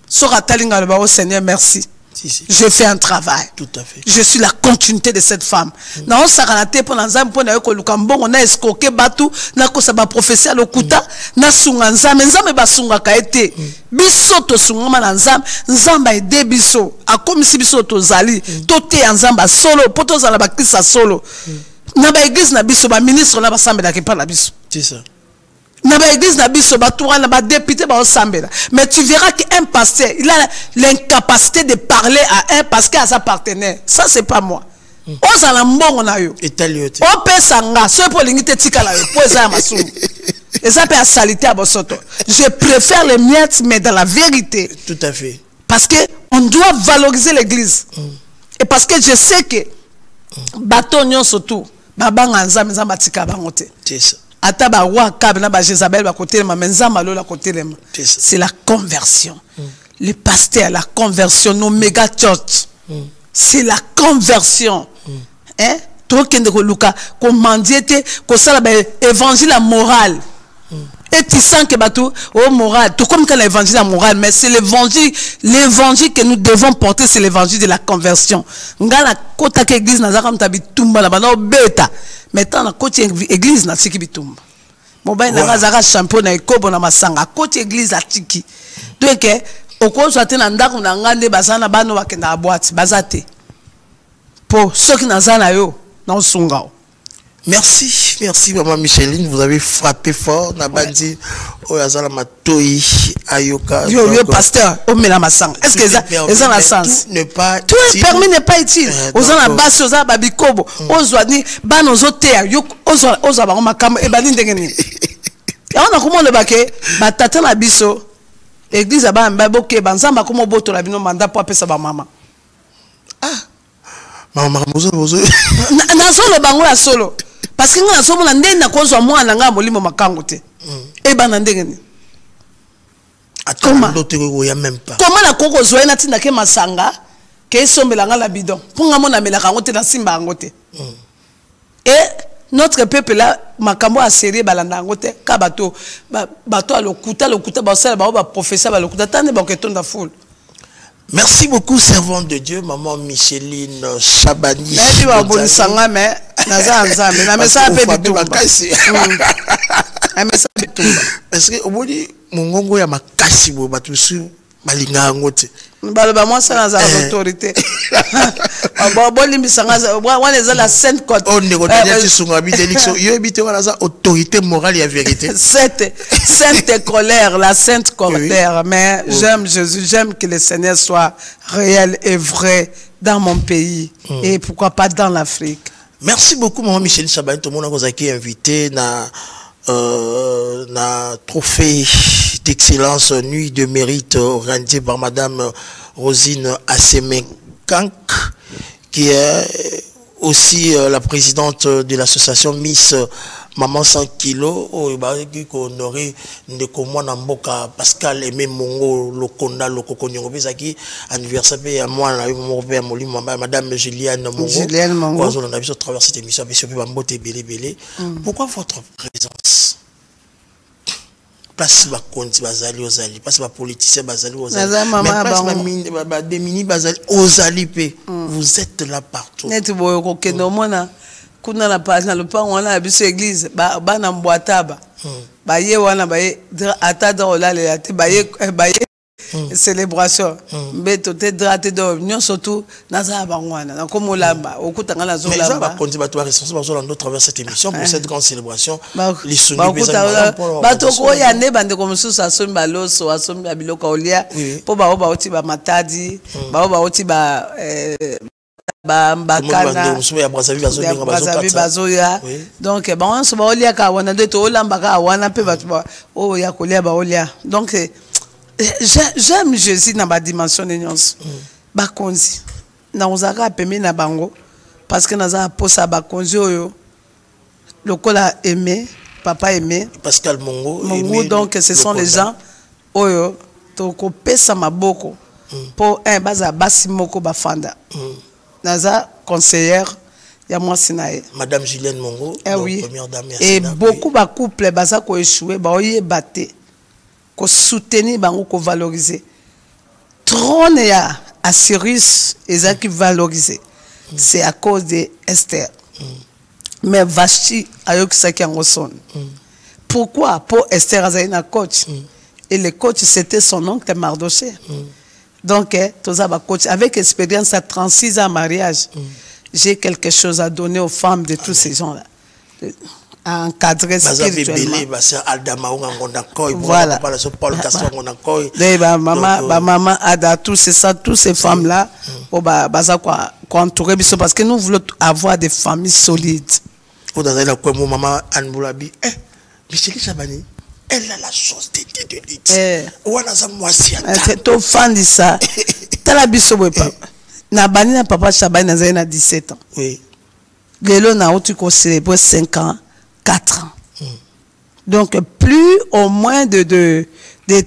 Sora talinga le bao Seigneur merci. Si. Je fais un travail. Tout à fait. Je suis la continuité de cette femme. Na on saranate pour nzambe pour na ko lukambo on a escroqué batu na ko sa ba prophétie lokuta na sunga nzambe ba sunga ka ete. Biso to sunga na nzamba ede biso. Akomisi biso to zali to te nzamba solo poto za la ba krista solo. Na ba église na biso ba ministre na ba sambela ke pa na biso. C'est ça. Na ba église na biso ba toura na ba député ba osambela. Mais tu verras qu'un pasteur il a l'incapacité de parler à un pasteur à sa partenaire. Ça c'est pas moi. Ozala mbongo na yo. Etaliote. O pesa nga so po lingite tikala yo po eza masumu. Et ça peut salité à bosoto. Je préfère les miettes mais dans la vérité. Tout à fait. Parce que on doit valoriser l'église. Et parce que je sais que bato nyon surtout babanga nzambe nzamba tika bangote. C'est ça. Ataba roi Kab na ba Jézabel ba côté ma menzama lo la côté lema. C'est la conversion. Le pasteur la conversion nos méga church. C'est la conversion. Hein? Toi qui ne luka commandiete ko sala ba évangile moral. Et tu sens que batou oh moral tout comme quand l'évangile moral mais c'est l'évangile que nous devons porter c'est l'évangile de la conversion. Ngala kota ke église na zaka mtabi tumba na bana beta. Maintenant na côté église na tiki bitumba. Mobile na zaka champion na ekobo na masanga côté église la tiki. Donc oko soit na ndako na ngande bazana bano bakenda boîte bazate. Pour ceux qui na zana yo na osungao. Merci maman Micheline, vous avez frappé fort na bandi oyazala matoi ayoka. Yo pasteur, o mela masanga. Est-ce que ça a sens? Tout est permis n'est pas utile. Ozana basi ozala babikobo, ozwani bano zotea, yo ozwa ba makambo e bali ndengeni. Et on a comment le baké, ba tata na biso. Église ba mbaboke banzamba komo boto la bino mandat pour apesa ba mama. Maman bozo. Na solo bango la solo. Parce que nous sommes en train de moi na molimo makango te. Et bana ndengeni. Comment ya même pas. Comment la koko zoé na tinda ke masanga ke sombela nga la bidon. Pour nga mona melaka ngote na simba ngote. Et notre peuple là makambo a sérieux balanda ngote ka bato a lokuta ba sala ba professeur ba lokuta tane ba ketonda full. Merci beaucoup, servante de Dieu, maman Micheline Chabani. Parce que au bout de mon gongo ya makasi bo batusu balinga ngote. Baloba moi ça na autorité. Bon limbisanga wana za la sainte côte. On ne retenait pas sur habité élection. Yo habité wana za autorité morale et vérité. Sainte colère, la sainte colère, mais j'aime Jésus, j'aime que le Seigneur soit réel et vrai dans mon pays et pourquoi pas dans l'Afrique. Merci beaucoup maman Micheline Chabani, tout le monde a été invité na trophée d'excellence nuit de mérite organisé par madame Rosine Assemenkank qui est aussi la présidente de l'association Miss Maman 100 kilos qui honoré de comment Namboka Pascal Aimé Mongo Lokonda Lokokonyongo Bezaki anniversaire à moi madame Juliane Mongo on a vu travers cette émission pourquoi votre présence? place ba konti bazali ozali place ba politicien bazali ozali mais place ba démini bazali ozali pe vous êtes là partout net boyo ko kendo mona kuna na pas na le pas on a biso église ba na mbwataba ba ye wana ba ye ata dans la le ate ba ye célébration mais tout est draté de union surtout naza bangwana na comme lamba okutanga na zo lamba mais ça va continuer à toi responsable dans travers cette émission pour cette grande célébration les soumis ba to ko ya ne bande comme sous asombi baloso asombi biloko olia po ba oti ba matadi ba oti ba mbakana bazoya donc on se ba olia ka wana de to lamba ka wana pe ba o ya kolia ba olia donc j'aime Jésus dans ma dimension de nyonso bakonzi na ozaka pemé na bango parce que naza posa bakonzi oyo lokola aimé papa aimé Pascal Mongo donc ce sont les gens oyo to ko pesa maboko pour un baza basi moko bafanda naza conseillère ya moi sinae madame Julienne Mongo oui. Première dame et beaucoup ba couple baza ko échouer ba oye baté ko soutenir bango ko valoriser trône ya Assyrus eza qui valoriser c'est à cause de Esther mais Vashti ayokisa ki yango son pourquoi pour Esther azali na coach et le coach c'était son oncle Mardoché donc toza ba coach avec expérience à 36 ans mariage j'ai quelque chose à donner aux femmes de tous ces gens là à encadrer spirituellement. Voilà. Maman Ada, tous ces femmes-là, parce que nous voulons avoir des familles solides. Maman Anboulabi, Michel Chabani, elle a la chose de lutte. C'est un fan de ça. T'as la biso, Nabani na papa Chabani na 17 ans. Oui. Lélo na outu ko célébrer 5 ans. 4 ans. Donc, plus au moins de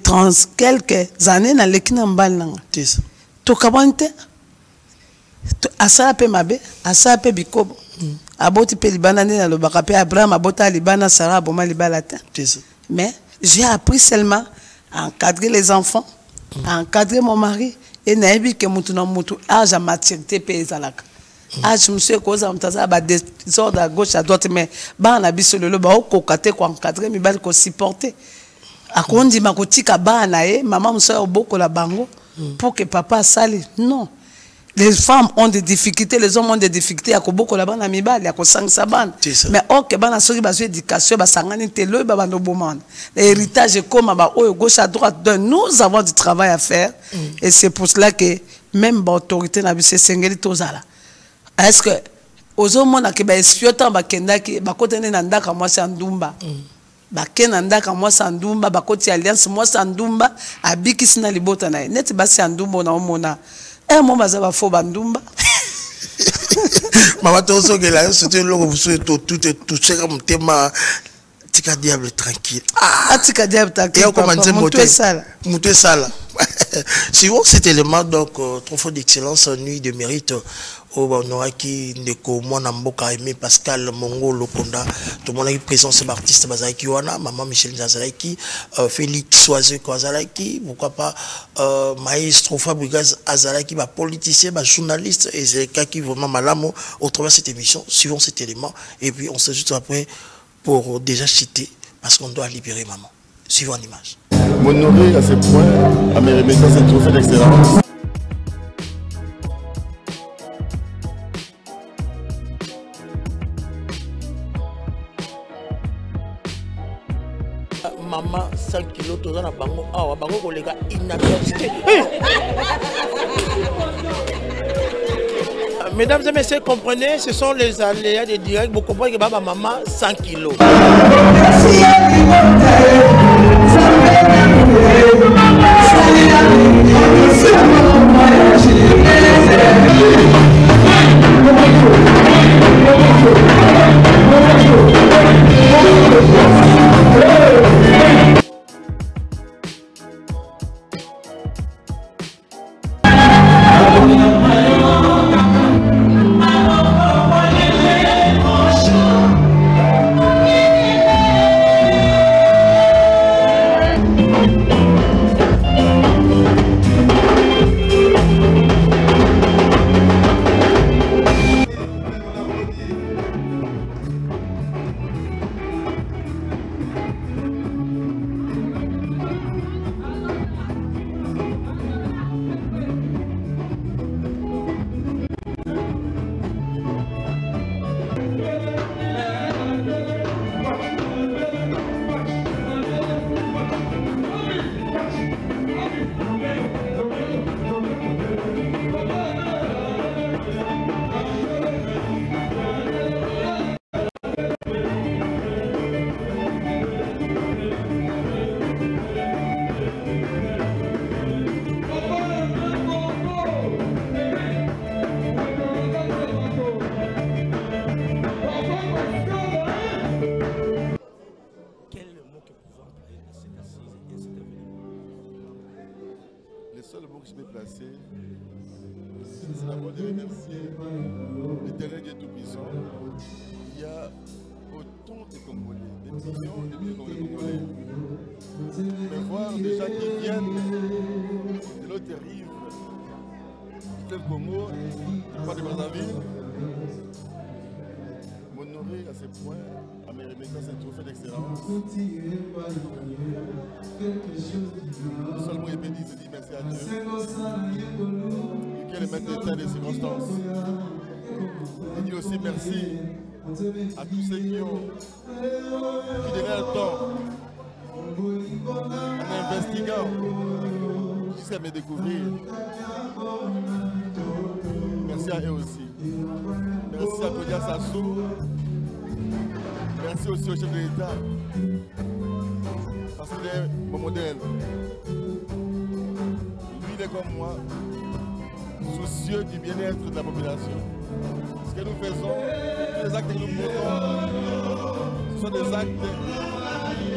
30 quelques années, dans l'équipe en tu kabante asa pe mabe asa pe bikobo aboti pe libana na lo bakape Abraham abota libana Sarah boma libalata. Mais j'ai appris seulement à encadrer les enfants, à encadrer mon mari et naebi ke mutu na mutu âge à maturité pe ezalaka. Ah, je me suis causé un désordre à gauche, à droite, mais bah on a vu sur le lobe, au côté quoi encadrer, mais bah qu'on supporter. À quoi on dit ma cotique à bah nae, maman me soeur beaucoup la bango pour que papa sale. Non, les femmes ont des difficultés, les hommes ont des difficultés. À quoi beaucoup la banne à mi bal, à quoi sang saban. Mais ok, bah na sori bah éducation, bah sangani telo, bah no boman. L'héritage est comme bah au gauche à droite. Nous avons du travail à faire et c'est pour cela que même l'autorité n'a vu ces sengeli tozala. Est-ce que aux hommes qui ba espiota ba kendaki ba kotene na ndaka moi sandumba ba kena ndaka moi sandumba ba koti alliance moi sandumba abiki sina libota na net ba sandumba na omona mo baza ba fo bandumba mama tozo que là c'était le tout est touché comme thème tika diable tranquille tika diable tranquille comment dire monter sala suivant cet élément donc trop fort d'excellence nuit de mérite au Bonoraki Ndeko Mwana Mboka Aimé Pascal Mongo Lokonda tout le monde est présent ces artistes Bazaki Wana maman Michel Zazalaki Félix Soazé Kozalaki pourquoi pas maestro Fabregas Azalaki ba politicien ba journaliste et c'est cas qui vraiment malamo au travers de cette émission suivant cet élément et puis on se juste après pour déjà citer parce qu'on doit libérer maman suivant l'image m'honorer à ce point à me remettre à ce trophée d'excellence. Maman 5 kilos toza na bango awa bango kolega inadversité. Mesdames et messieurs, comprenez, ce sont les aléas des directs. Vous comprenez que ma maman 100 kilos. seul mot que je vais placer, c'est d'abord de remercier l'Éternel Dieu Tout-Puissant. Il y a autant de Congolais, des millions de Congolais. Mais voir des gens qui viennent de l'autre rive, du fleuve Congo, du port de Brazzaville, m'honorer à ce point, à me remettre ce trophée d'excellence. Seulement il peut dire, je dis merci à Dieu. Qui est le maître d'état des circonstances. Il dit aussi merci à tous ceux qui donnaient le temps en investiguant jusqu'à me découvrir. Merci à eux aussi. Merci à Claudia Sassou. Merci aussi au chef de l'État. Parce qu'il est mon modèle. Lui, il est comme moi, soucieux du bien-être de la population. Ce que nous faisons, tous les actes que nous posons, ce sont des actes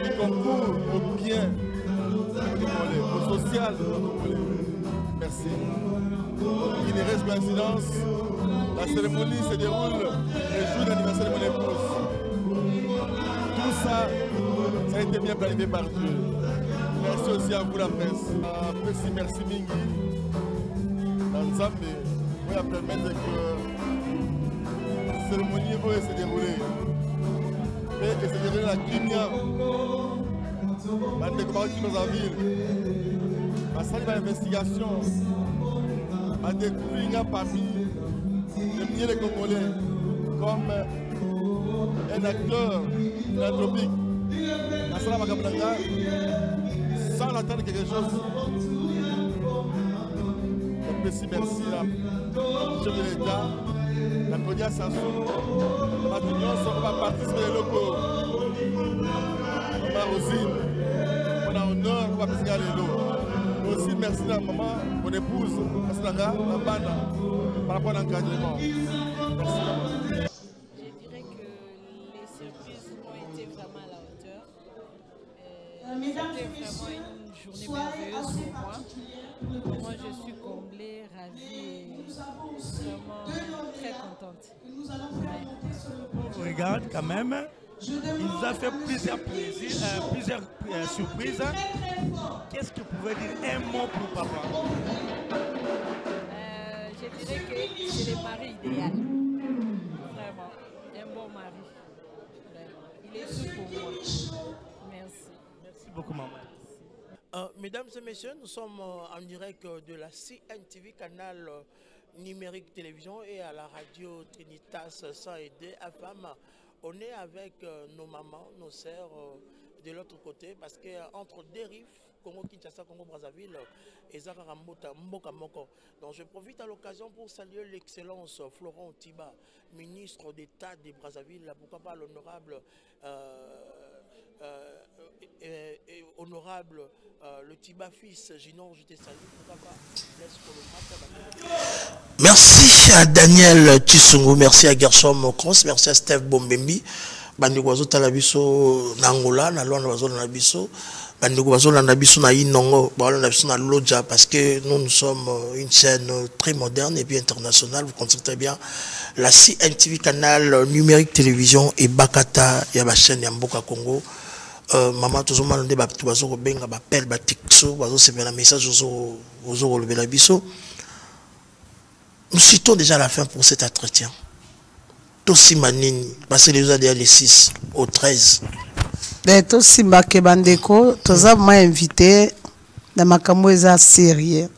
qui concourent au bien au social. Merci. Il ne reste coïncidence. La cérémonie se déroule le jour d'anniversaire de mon épouse. Tout ça, ça a été bien planifié par Dieu. Merci aussi à vous la presse. Merci Mingi. Dans Nzambe, pour permettre que la cérémonie peut se dérouler. Et que se déroule la Kimia. La découverte de la ville. La salle d'investigation. La découverte parmi les milliers de Congolais comme un acteur philanthropique. La salle Makabulanga, sans attendre quelque chose. Merci à chef de l'État, la Claudia Sassou, la Union va participer des locaux. Maman Rosine, on a honneur pour participer à l'élo. Aussi merci à maman, mon épouse, merci à la bande par rapport à l'encadrement. Merci. Je dirais que les surprises ont été vraiment à la hauteur. C'était vraiment une journée merveilleuse pour moi. Moi, je suis comblée, ravie et vraiment très contente. On regarde quand même. Il nous a fait plusieurs surprises. Qu'est-ce que vous pouvez dire un mot pour papa? Je dirais que c'est le mari idéal. Vraiment, un bon mari. Vraiment. Il est tout pour moi. Merci. Merci beaucoup, maman. Mesdames et messieurs, nous sommes en direct de la CNTV, canal numérique télévision, et à la radio Trinitas 102 FM. On est avec nos mamans, nos sœurs de l'autre côté, parce qu'entre deux rives, Congo-Kinshasa, Congo-Brazzaville, et Zara Mboka Moko. Donc je profite à l'occasion pour saluer l'excellence Florent Tiba, ministre d'État de Brazzaville, pourquoi pas l'honorable le Tiba fils, Ginon, je te salue, pourquoi pas, laisse pour le matin. Merci à Daniel Tshisungu, merci à Gershom Mokros, merci à Steph Bombembi, Bandikozo Talabiso Nangola, Nalon Wazo Nabiso, Bandikozo Nabiso na Inongo, Balo Nabiso na Lodja, parce que nous sommes une chaîne très moderne et puis internationale, vous connaissez très bien la CNTV, canal numérique télévision, et Bakata, il y a la chaîne Yamboka Congo. Maman, tout le monde a dit nous citons déjà la fin pour cet entretien. Tossi Manini, parce que les autres les 6 au 13. Tossi Bakebandeko, tous m'a invité dans ma camoisa sérieux.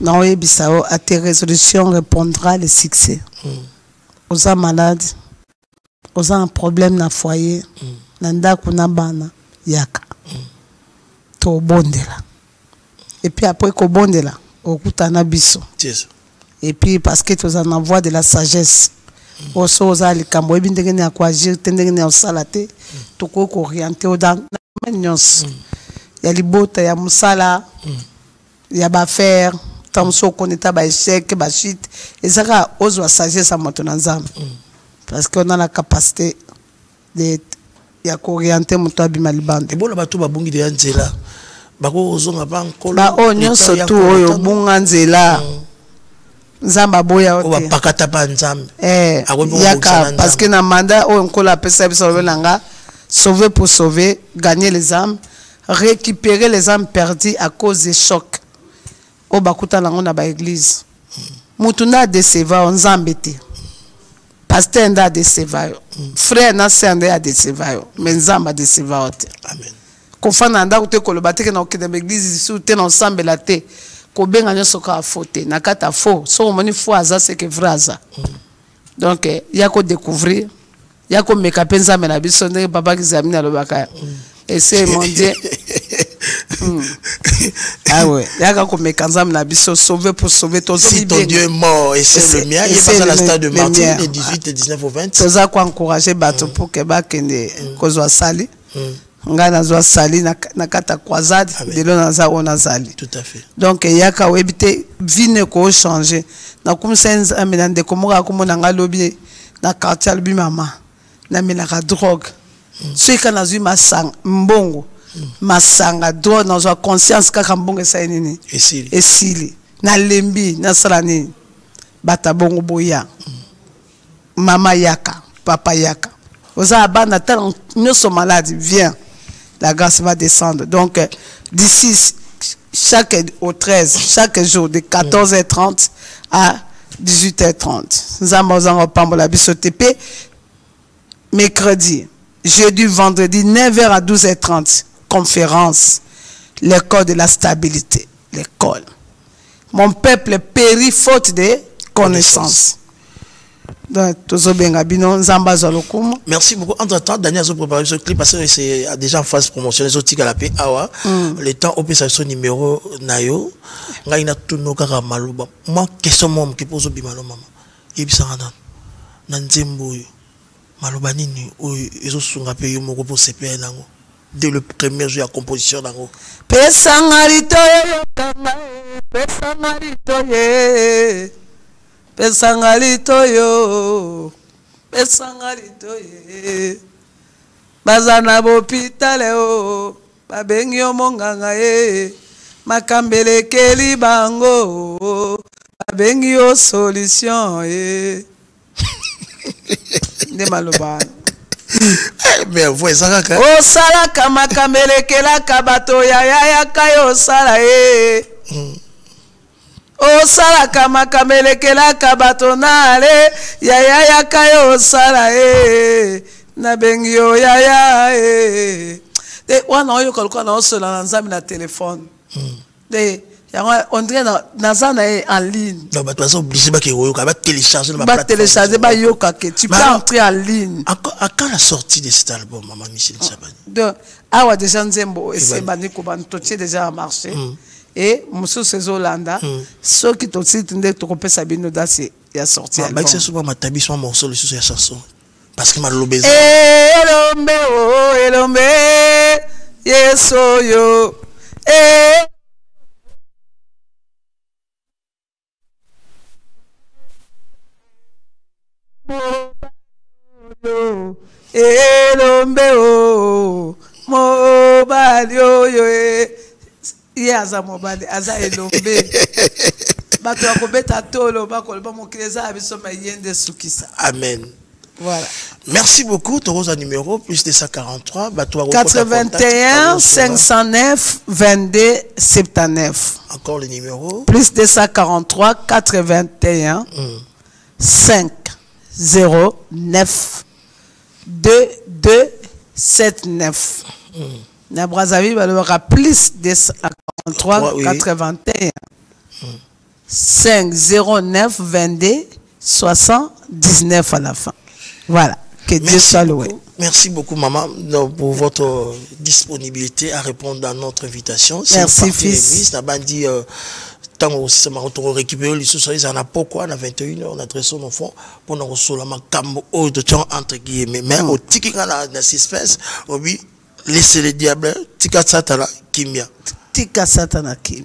Non, Bissau, à tes résolutions répondra le succès. Aux malades, aux un problème dans le foyer. Nanda kuna bana yaka to bondela et puis après ko bondela okutana biso et puis parce que tu as voix de la sagesse oso ozali kambo ebindenge na kwa agir tendenge na salate to ko orienter au dans nyons ya libota ya musala ya ba faire tamso koneta ba échec ba chute et ça ozo sagesse à maintenant nzambe parce qu'on a la capacité de ya orienter moto abima libanda et bon la bato babungi de nzela bako ozonga ba nkolo ba onyo surtout oyo bunga nzela nzamba boya o ba pakata pa nzambe yaka parce que na mandat o nkolo apesa biso nanga sauver pour sauver, gagner les âmes, récupérer les âmes perdues à cause des chocs au bakuta lango na ba église mutuna deceva nzambe te pasteur nda deceva frère na sœur nda deceva mais nzamba deceva te amen ko fana nda te ko loba te na okende ba église su te na ensemble la te ko benga nyoso ka faute na kata faux so moni foi aza c'est que vrai aza donc ya ko découvrir ya ko meka penza mena biso ndenge papa kizamina lobaka et c'est mon Dieu. Ah ouais, il y a comme sauver pour sauver ton si ton Dieu est mort et c'est le mien, il est passé à la stade de martyr les 18 et 19 au 20. C'est ça qu'on encourager bateau pour que bakende kozwa sali. Nga nazwa sali na kata croisade de lo naza ona sali. Tout à fait. Donc il y a ka webite vine ko changer. Na kumsenza amena ndeko moka komona nga lobi na quartier lobi mama. Na mena ka drogue. Ceux qui ont eu masang mbongo masanga drogue dans la conscience kaka mbongo esa nini esili na lembi na salani bata bongo boya mama yaka papa yaka oza bana tel nous sommes malades viens la grâce va descendre donc d'ici chaque au 13 chaque jour de 14h30 à 18h30 nous avons pambola biso TP mercredi jeudi, vendredi, 9h à 12h30, conférence, l'école de la stabilité, l'école. Mon peuple périt faute de connaissances. Merci beaucoup. Entre-temps, Daniel a préparé ce clip parce que c'est déjà en phase promotionnelle. Le temps, on peut s'assurer numéro Nayo. Moi, question moi qui pose au bimalo maman. Il y a maloba nini oyo ezosunga pe yo moko po CPN nango dès le premier jour ya composition nango pesanga litoye kanga pesanga litoye pesanga litoyo pesanga litoye bazana bopitale o babengi yo monganga ye makambele keli bango babengi yo solution ye de maloba mais vous ça kaka o sala kama kamelekela kabato ya kayo sala e o sala kama kamelekela kabato nale ya kayo sala e na bengio ya e de wana oyo kolko na osola na nzambe na téléphone de on dirait nazana en ligne. Non, bah tu vas obligé de télécharger ma plateforme. Télécharger bah yoka que tu peux entrer en ligne. À quand la sortie de cet album, maman Michel Chabani? Donc, ah ouais déjà nzembo et c'est bani koban totier déjà a marché. Et monsieur Sezolanda, ceux qui totier tende to kopé sabino da c'est il a sorti album. Bah c'est souvent ma tabi soit morceau le sur la chanson parce que ma lobeza. Elombe oh elombe yeso yo elombe o mobali oyo ye aza mobali aza elombe bato ya kobeta tolo bakoloba mokili eza ya biso mayende sukisa amen. Voilà. Merci beaucoup. Ton numéro plus de 143 81 509 22 79. Encore le numéro plus de 143 81 5 09 2279. Na Brazzaville, il y aura plus de 143 81 509 22 79 à la fin. Voilà. Que Dieu soit loué. Merci beaucoup, maman, pour votre disponibilité à répondre à notre invitation. Merci, fils. Tant aussi, on récupère les sous-services, on a pourquoi, on a 21h, on a dressé nos fonds pour nous recevoir ma cambo de temps entre guillemets. Mais au tiki, on a la suspense, oui, laissez le diable, tika satana, kimia. Tika satana, kimia.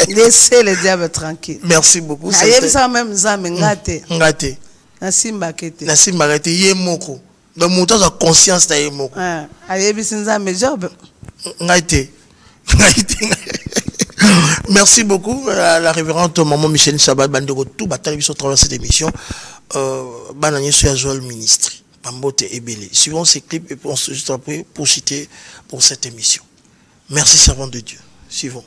Laissez le diable tranquille. Merci beaucoup. Aïe, ça même, ça, mais ngate. Ngate. Nasimba kete. Nasimba kete, yemoko. Donc, mon temps, conscience, ta yemoko. Aïe, ça, mais job. Ngate. Merci beaucoup à la révérende maman Michel Sabat Bandego tout bataille sur travers cette émission. Bananier sur Joël Ministre, Pambote et Belé. Suivons ces clips et on se juste après pour citer pour cette émission. Merci servant de Dieu. Suivons.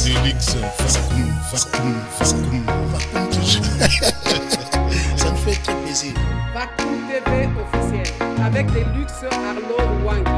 Delix, Ça nous fait très plaisir. Vacuum TV officiel avec Delux Arlo Wang.